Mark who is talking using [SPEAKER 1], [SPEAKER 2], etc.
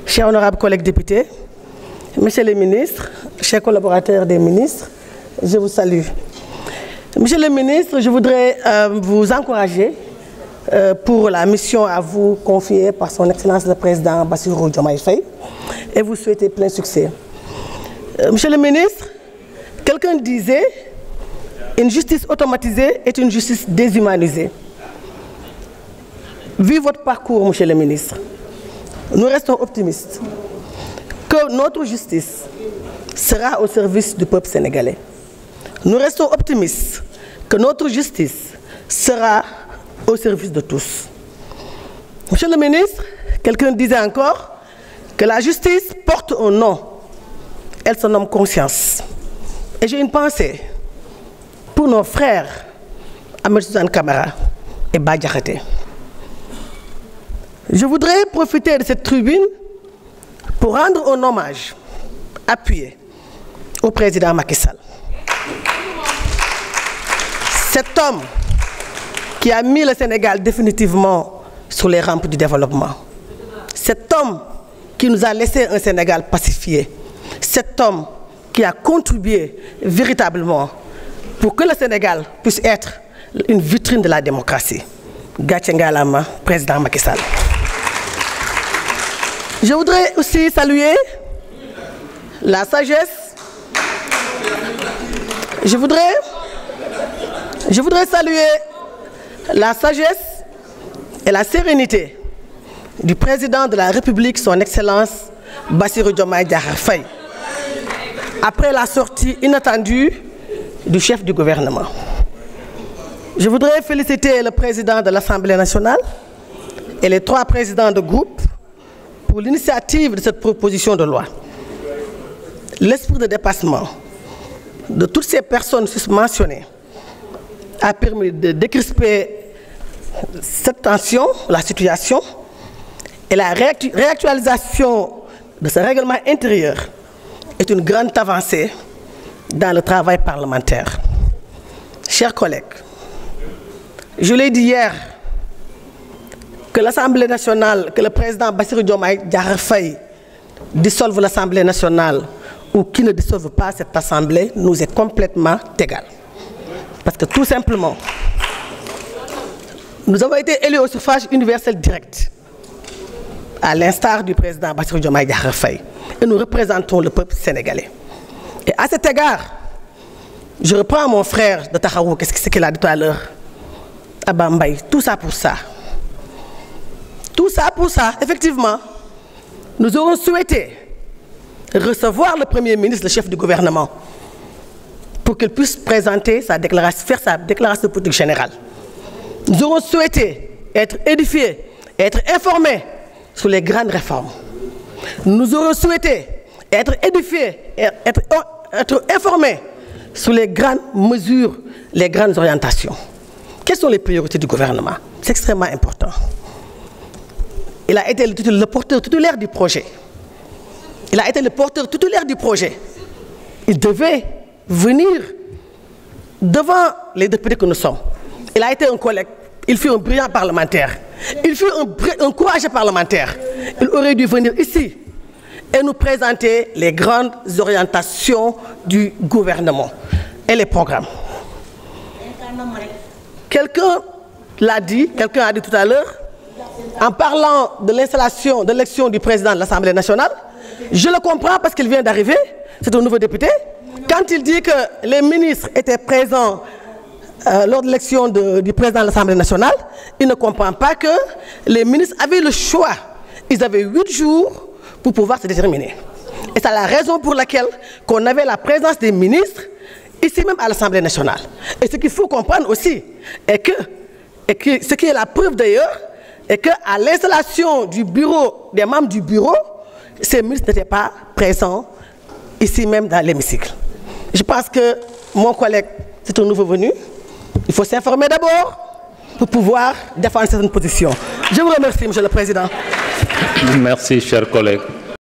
[SPEAKER 1] Chers honorables collègues députés, Monsieur le ministre, chers collaborateurs des ministres, je vous salue. Monsieur le ministre, je voudrais vous encourager pour la mission à vous confiée par son Excellence le Président Bassirou Diomaye Faye et vous souhaiter plein succès. Monsieur le ministre, quelqu'un disait une justice automatisée est une justice déshumanisée. Vu votre parcours, Monsieur le ministre, nous restons optimistes que notre justice sera au service du peuple sénégalais. Nous restons optimistes que notre justice sera au service de tous. Monsieur le ministre, quelqu'un disait encore que la justice porte un nom. Elle se nomme conscience. Et j'ai une pensée pour nos frères Ahmed Suzanne Camara et Bah Diakhaté. Je voudrais profiter de cette tribune pour rendre un hommage appuyé au président Macky Sall. Cet homme qui a mis le Sénégal définitivement sur les rampes du développement. Cet homme qui nous a laissé un Sénégal pacifié. Cet homme qui a contribué véritablement pour que le Sénégal puisse être une vitrine de la démocratie. Gatché ngalama, président Macky Sall. Je voudrais aussi saluer la sagesse. Je voudrais saluer la sagesse et la sérénité du président de la République, son Excellence Bassirou Diomaye Diakhar Faye, après la sortie inattendue du chef du gouvernement. Je voudrais féliciter le président de l'Assemblée nationale et les 3 présidents de groupe pour l'initiative de cette proposition de loi. L'esprit de dépassement de toutes ces personnes mentionnées a permis de décrisper cette tension, la situation, et la réactualisation de ce règlement intérieur est une grande avancée dans le travail parlementaire. Chers collègues, je l'ai dit hier, que l'Assemblée nationale, que le président Bassirou Diomaye Diakhar Faye dissolve l'Assemblée nationale ou qu'il ne dissolve pas cette Assemblée nous est complètement égal. Parce que tout simplement, nous avons été élus au suffrage universel direct, à l'instar du président Bassirou Diomaye Diakhar Faye, et nous représentons le peuple sénégalais. Et à cet égard, je reprends mon frère de Tahaou, qu'est-ce qu'il a dit tout à l'heure, Abba Mbaye, tout ça pour ça. Tout ça pour ça, effectivement, nous aurons souhaité recevoir le Premier ministre, le chef du gouvernement, pour qu'il puisse présenter sa déclaration, faire sa déclaration de politique générale. Nous aurons souhaité être édifiés, être informés sur les grandes réformes. Nous aurons souhaité être édifiés, être informés sur les grandes mesures, les grandes orientations. Quelles sont les priorités du gouvernement? C'est extrêmement important. Il a été le porteur titulaire du projet. Il a été le porteur titulaire du projet. Il devait venir devant les députés que nous sommes. Il a été un collègue. Il fut un brillant parlementaire. Il fut un courageux parlementaire. Il aurait dû venir ici et nous présenter les grandes orientations du gouvernement et les programmes. Quelqu'un l'a dit, quelqu'un a dit tout à l'heure, en parlant de l'installation, de l'élection du président de l'Assemblée nationale, je le comprends parce qu'il vient d'arriver, c'est un nouveau député. Quand il dit que les ministres étaient présents lors de l'élection du président de l'Assemblée nationale, il ne comprend pas que les ministres avaient le choix. Ils avaient 8 jours pour pouvoir se déterminer. Et c'est la raison pour laquelle on avait la présence des ministres ici même à l'Assemblée nationale. Et ce qu'il faut comprendre aussi est que ce qui est la preuve d'ailleurs, et qu'à l'installation du bureau, des membres du bureau, ces ministres n'étaient pas présents ici même dans l'hémicycle. Je pense que mon collègue, c'est un nouveau venu. Il faut s'informer d'abord pour pouvoir défendre cette position. Je vous remercie, Monsieur le Président.
[SPEAKER 2] Merci, chers collègues.